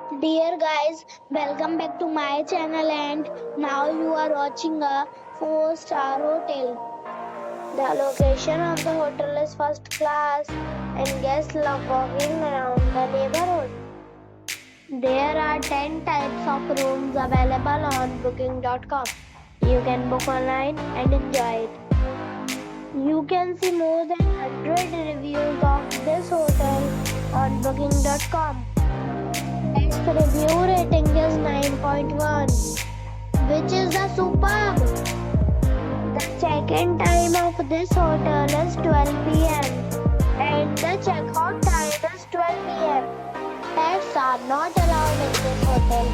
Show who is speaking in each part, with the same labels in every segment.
Speaker 1: Dear guys, welcome back to my channel and now you are watching a 4-star hotel. The location of the hotel is first class and guests love walking around the neighborhood. There are 10 types of rooms available on booking.com. You can book online and enjoy it. You can see more than 100 reviews of this hotel on booking.com. Its review rating is 9.1, which is a superb. The check-in time of this hotel is 12 p.m. and the check-out time is 12 p.m. Pets are not allowed in this hotel.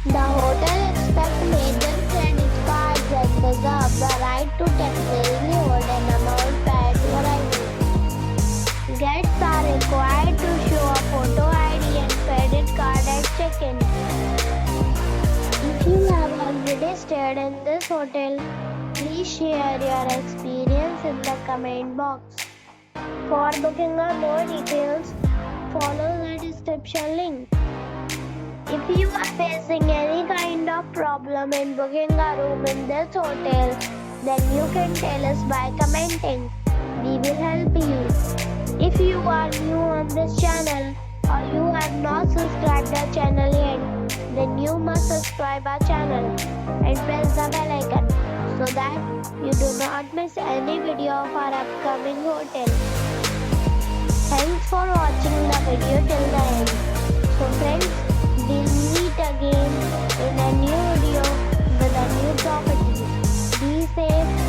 Speaker 1: The hotel accepts major credit cards and reserves the right to temporarily hold an amount prior to arrival. Guests are required to show a photo ID and credit card at check-in. If you have already stayed in this hotel, please share your experience in the comment box. For booking or more details, follow the description link. If you are facing any kind of problem in booking a room in this hotel, then you can tell us by commenting. We will help you. If you are new on this channel or you have not subscribed our channel yet, then you must subscribe our channel and press the bell icon so that you do not miss any video of our upcoming hotel. Thanks for watching the video till the end. So friends, we'll meet again in a new video with a new property. Be safe.